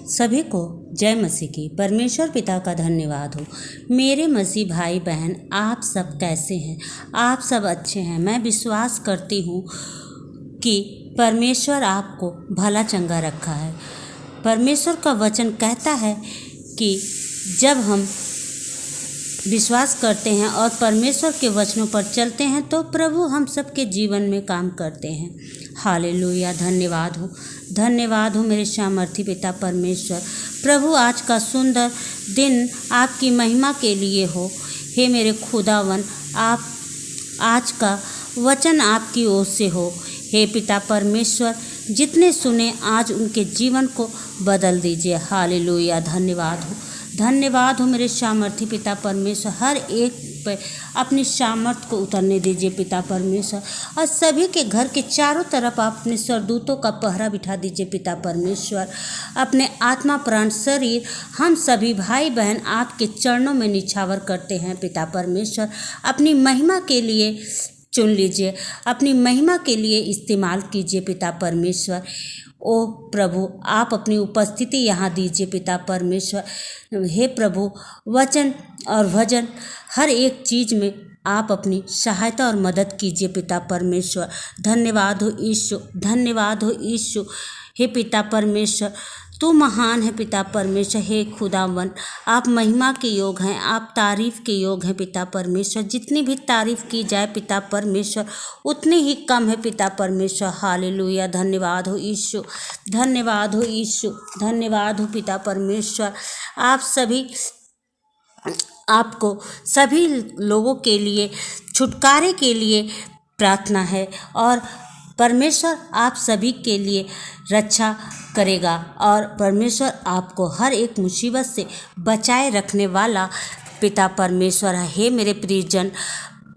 सभी को जय मसीह की। परमेश्वर पिता का धन्यवाद हो। मेरे मसीह भाई बहन, आप सब कैसे हैं? आप सब अच्छे हैं। मैं विश्वास करती हूँ कि परमेश्वर आपको भला चंगा रखा है। परमेश्वर का वचन कहता है कि जब हम विश्वास करते हैं और परमेश्वर के वचनों पर चलते हैं तो प्रभु हम सबके जीवन में काम करते हैं। हालेलुया। धन्यवाद हो मेरे सामर्थी पिता परमेश्वर। प्रभु, आज का सुंदर दिन आपकी महिमा के लिए हो। हे मेरे खुदावन, आप आज का वचन आपकी ओर से हो। हे पिता परमेश्वर, जितने सुने आज उनके जीवन को बदल दीजिए। हालेलुया। धन्यवाद हो मेरे सामर्थी पिता परमेश्वर। हर एक पे अपनी सामर्थ को उतरने दीजिए पिता परमेश्वर, और सभी के घर के चारों तरफ आप अपने सरदूतों का पहरा बिठा दीजिए पिता परमेश्वर। अपने आत्मा प्राण शरीर हम सभी भाई बहन आपके चरणों में निछावर करते हैं पिता परमेश्वर। अपनी महिमा के लिए चुन लीजिए, अपनी महिमा के लिए इस्तेमाल कीजिए पिता परमेश्वर। ओ प्रभु, आप अपनी उपस्थिति यहाँ दीजिए पिता परमेश्वर। हे प्रभु, वचन और भजन हर एक चीज़ में आप अपनी सहायता और मदद कीजिए पिता परमेश्वर। धन्यवाद हो यीशु। हे पिता परमेश्वर, तू महान है पिता परमेश्वर। हे खुदावन, आप महिमा के योग हैं, आप तारीफ़ के योग हैं पिता परमेश्वर। जितनी भी तारीफ़ की जाए पिता परमेश्वर उतनी ही कम है पिता परमेश्वर। हालेलुया। धन्यवाद हो पिता परमेश्वर। आपको सभी लोगों के लिए छुटकारे के लिए प्रार्थना है, और परमेश्वर आप सभी के लिए रक्षा करेगा, और परमेश्वर आपको हर एक मुसीबत से बचाए रखने वाला पिता परमेश्वर है। हे मेरे प्रियजन,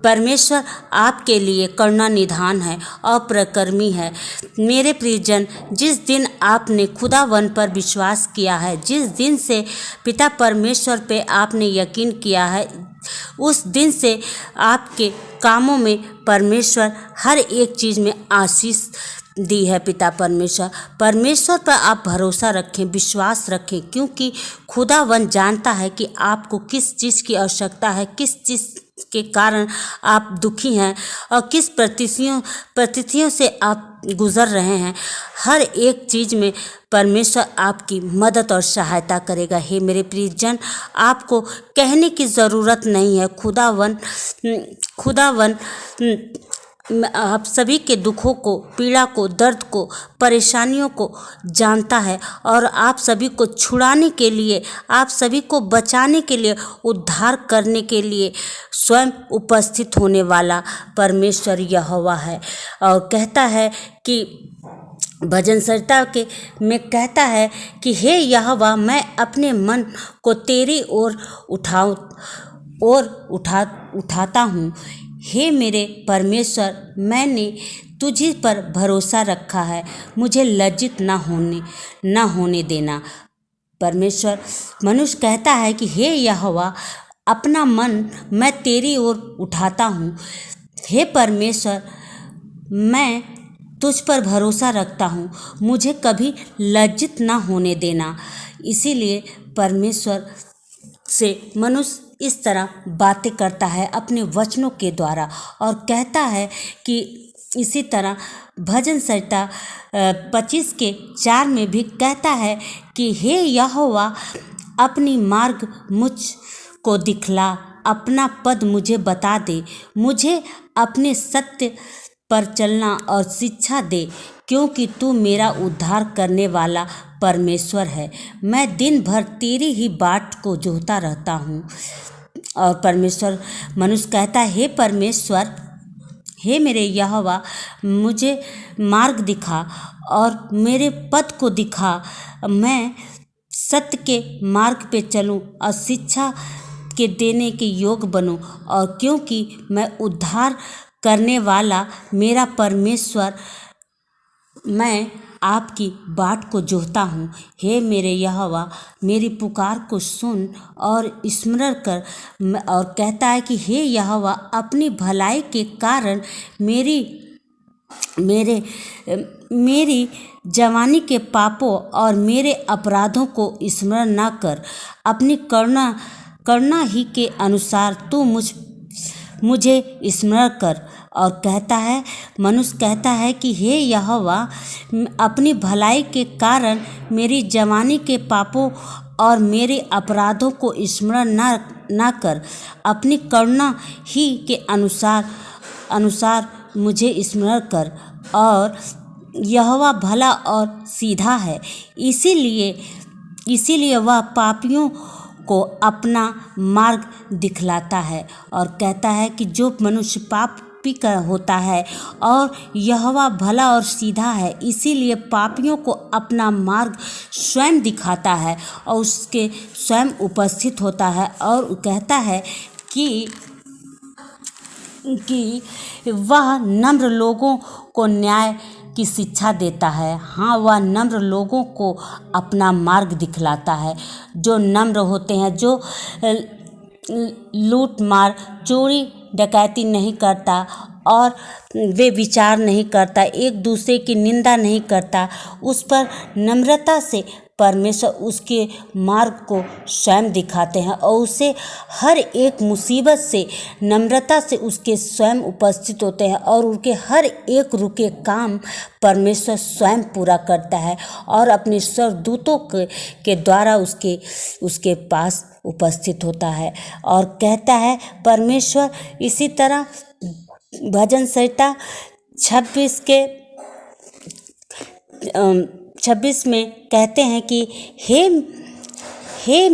परमेश्वर आपके लिए करुणा निधान है और प्रकर्मी है। मेरे प्रियजन, जिस दिन आपने खुदावन पर विश्वास किया है, जिस दिन से पिता परमेश्वर पे आपने यकीन किया है, उस दिन से आपके कामों में परमेश्वर हर एक चीज़ में आशीष दी है पिता परमेश्वर। परमेश्वर पर आप भरोसा रखें, विश्वास रखें, क्योंकि खुदावन जानता है कि आपको किस चीज़ की आवश्यकता है, किस चीज़ के कारण आप दुखी हैं और किस परिस्थितियों से आप गुजर रहे हैं। हर एक चीज़ में परमेश्वर आपकी मदद और सहायता करेगा। हे मेरे प्रियजन, आपको कहने की ज़रूरत नहीं है। खुदावन आप सभी के दुखों को, पीड़ा को, दर्द को, परेशानियों को जानता है, और आप सभी को छुड़ाने के लिए, आप सभी को बचाने के लिए, उद्धार करने के लिए स्वयं उपस्थित होने वाला परमेश्वर यहोवा है। और कहता है कि भजन संहिता में कहता है कि हे यहोवा, मैं अपने मन को तेरी ओर उठाता हूँ। हे मेरे परमेश्वर, मैंने तुझी पर भरोसा रखा है, मुझे लज्जित न होने देना। परमेश्वर मनुष्य कहता है कि हे यहोवा, अपना मन मैं तेरी ओर उठाता हूँ। हे परमेश्वर, मैं तुझ पर भरोसा रखता हूँ, मुझे कभी लज्जित न होने देना। इसीलिए परमेश्वर से मनुष्य इस तरह बातें करता है अपने वचनों के द्वारा, और कहता है कि इसी तरह भजन संहिता 25:4 में भी कहता है कि हे यहोवा, अपनी मार्ग मुझ को दिखला, अपना पद मुझे बता दे, मुझे अपने सत्य पर चलना और शिक्षा दे, क्योंकि तू मेरा उद्धार करने वाला परमेश्वर है। मैं दिन भर तेरी ही बाट को जोहता रहता हूँ। और परमेश्वर मनुष्य कहता है, हे परमेश्वर, हे मेरे यहोवा, मुझे मार्ग दिखा और मेरे पद को दिखा, मैं सत्य के मार्ग पे चलूँ और शिक्षा के देने के योग बनूँ, और क्योंकि मैं उद्धार करने वाला मेरा परमेश्वर, मैं आपकी बाट को जोहता हूँ। हे मेरे यहोवा, मेरी पुकार को सुन और स्मरण कर। और कहता है कि हे यहोवा, अपनी भलाई के कारण मेरी मेरे मेरी जवानी के पापों और मेरे अपराधों को स्मरण न कर। अपनी करुणा ही के अनुसार तू मुझे स्मरण कर। और कहता है, मनुष्य कहता है कि हे यहोवा, अपनी भलाई के कारण मेरी जवानी के पापों और मेरे अपराधों को स्मरण न कर। अपनी करुणा ही के अनुसार मुझे स्मरण कर। और यहोवा भला और सीधा है, इसीलिए वह पापियों को अपना मार्ग दिखलाता है। और कहता है कि जो मनुष्य पापी का होता है और यहोवा भला और सीधा है, इसीलिए पापियों को अपना मार्ग स्वयं दिखाता है और उसके स्वयं उपस्थित होता है। और कहता है कि वह नम्र लोगों को न्याय की शिक्षा देता है। हाँ, वह नम्र लोगों को अपना मार्ग दिखलाता है। जो नम्र होते हैं, जो लूट मार चोरी डकैती नहीं करता और वे विचार नहीं करता, एक दूसरे की निंदा नहीं करता, उस पर नम्रता से परमेश्वर उसके मार्ग को स्वयं दिखाते हैं और उसे हर एक मुसीबत से नम्रता से उसके स्वयं उपस्थित होते हैं और उनके हर एक रुके काम परमेश्वर स्वयं पूरा करता है और अपने स्वर्गदूतों के द्वारा उसके पास उपस्थित होता है। और कहता है परमेश्वर इसी तरह भजन संहिता 26 में कहते हैं कि हे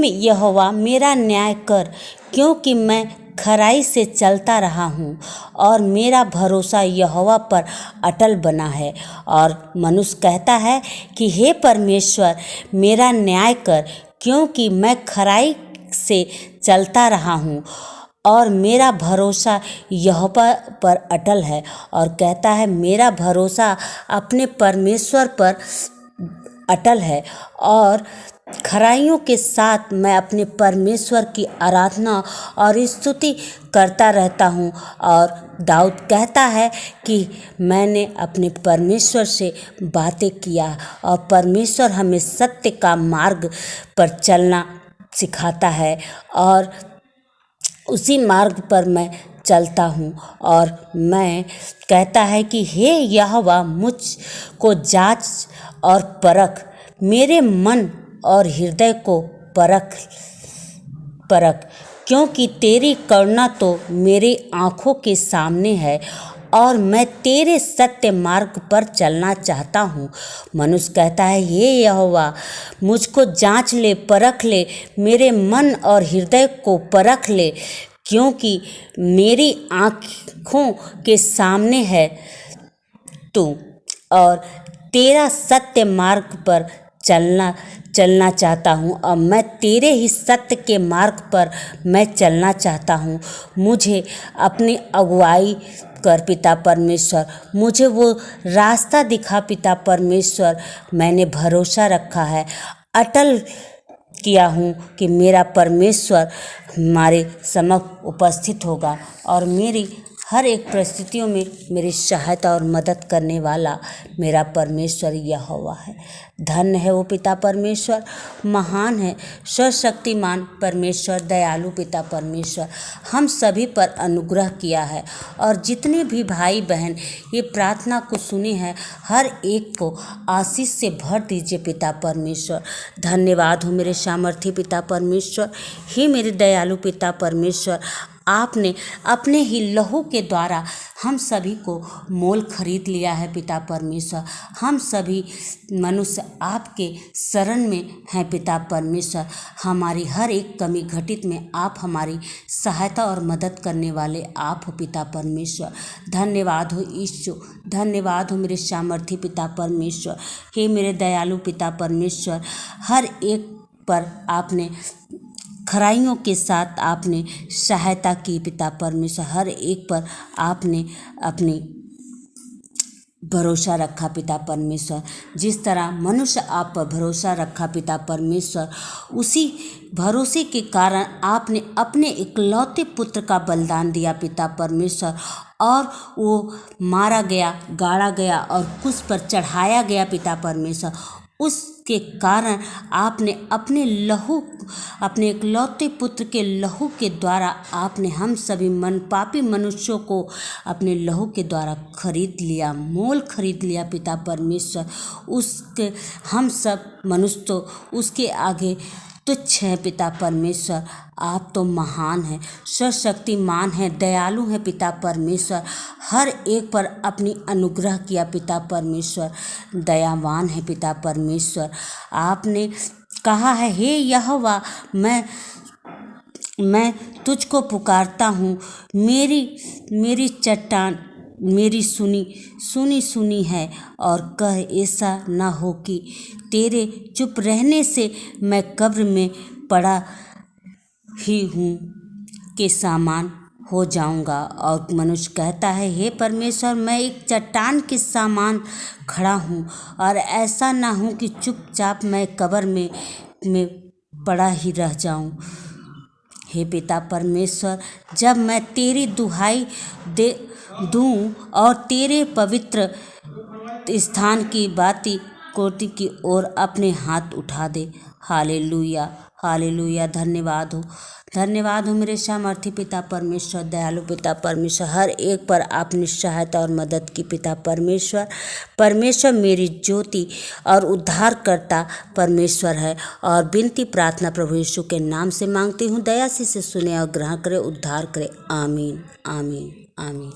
यहोवा, मेरा न्याय कर, क्योंकि मैं खराई से चलता रहा हूँ और मेरा भरोसा यहोवा पर अटल बना है। और मनुष्य कहता है कि हे परमेश्वर, मेरा न्याय कर, क्योंकि मैं खराई से चलता रहा हूँ और मेरा भरोसा यहोवा पर अटल है। और कहता है मेरा भरोसा अपने परमेश्वर पर अटल है और खराइयों के साथ मैं अपने परमेश्वर की आराधना और स्तुति करता रहता हूँ। और दाऊद कहता है कि मैंने अपने परमेश्वर से बातें किया और परमेश्वर हमें सत्य का मार्ग पर चलना सिखाता है और उसी मार्ग पर मैं चलता हूँ। और मैं कहता है कि हे यहोवा, मुझ को जांच और परख, मेरे मन और हृदय को परख, क्योंकि तेरी करुणा तो मेरी आँखों के सामने है और मैं तेरे सत्य मार्ग पर चलना चाहता हूँ। मनुष्य कहता है हे यहोवा, मुझको जांच ले, परख ले, मेरे मन और हृदय को परख ले, क्योंकि मेरी आँखों के सामने है तू और तेरा सत्य मार्ग पर चलना चाहता हूँ और मैं तेरे ही सत्य के मार्ग पर मैं चलना चाहता हूँ। मुझे अपनी अगुवाई कर पिता परमेश्वर, मुझे वो रास्ता दिखा पिता परमेश्वर। मैंने भरोसा रखा है, अटल किया हूँ कि मेरा परमेश्वर हमारे समक्ष उपस्थित होगा और मेरी हर एक परिस्थितियों में मेरी सहायता और मदद करने वाला मेरा परमेश्वर यहोवा है। धन्य है वो पिता परमेश्वर, महान है सर्वशक्तिमान परमेश्वर, दयालु पिता परमेश्वर हम सभी पर अनुग्रह किया है। और जितने भी भाई बहन ये प्रार्थना को सुने हैं, हर एक को आशीष से भर दीजिए पिता परमेश्वर। धन्यवाद हो मेरे सामर्थी पिता परमेश्वर। हे मेरे दयालु पिता परमेश्वर, आपने अपने ही लहू के द्वारा हम सभी को मोल खरीद लिया है पिता परमेश्वर। हम सभी मनुष्य आपके शरण में हैं पिता परमेश्वर। हमारी हर एक कमी घटित में आप हमारी सहायता और मदद करने वाले आप हो पिता परमेश्वर। धन्यवाद हो ईशु, धन्यवाद हो मेरे सामर्थी पिता परमेश्वर। हे मेरे दयालु पिता परमेश्वर, हर एक पर आपने खराइयों के साथ आपने सहायता की पिता परमेश्वर। हर एक पर आपने अपनी भरोसा रखा पिता परमेश्वर। जिस तरह मनुष्य आप पर भरोसा रखा पिता परमेश्वर, उसी भरोसे के कारण आपने अपने इकलौते पुत्र का बलिदान दिया पिता परमेश्वर, और वो मारा गया, गाड़ा गया और क्रूस पर चढ़ाया गया पिता परमेश्वर। उसके कारण आपने अपने लहू, अपने इकलौते पुत्र के लहू के द्वारा आपने हम सभी पापी मनुष्यों को अपने लहू के द्वारा खरीद लिया, मोल खरीद लिया पिता परमेश्वर। उसके हम सब मनुष्य तो उसके आगे तुच्छ है पिता परमेश्वर। आप तो महान हैं, सर्वशक्तिमान हैं, दयालु हैं पिता परमेश्वर। हर एक पर अपनी अनुग्रह किया पिता परमेश्वर, दयावान है पिता परमेश्वर। आपने कहा है, हे यहोवा, मैं तुझको पुकारता हूँ, मेरी चट्टान मेरी सुनी है, और कह ऐसा न हो कि तेरे चुप रहने से मैं कब्र में पड़ा ही हूँ के समान हो जाऊंगा। और मनुष्य कहता है, हे परमेश्वर, मैं एक चट्टान के समान खड़ा हूँ, और ऐसा ना हो कि चुपचाप मैं कब्र में पड़ा ही रह जाऊं। हे पिता परमेश्वर, जब मैं तेरी दुहाई दूं और तेरे पवित्र स्थान की बाती कोटि की ओर अपने हाथ उठा दे। Hallelujah, hallelujah. धन्यवाद हो मेरे सामर्थी पिता परमेश्वर, दयालु पिता परमेश्वर। हर एक पर आपने सहायता और मदद की पिता परमेश्वर मेरी ज्योति और उद्धारकर्ता परमेश्वर है, और विनती प्रार्थना प्रभु यीशु के नाम से मांगती हूँ। दया से सुने और ग्रहण करे, उद्धार करे। आमीन, आमीन, आमीन।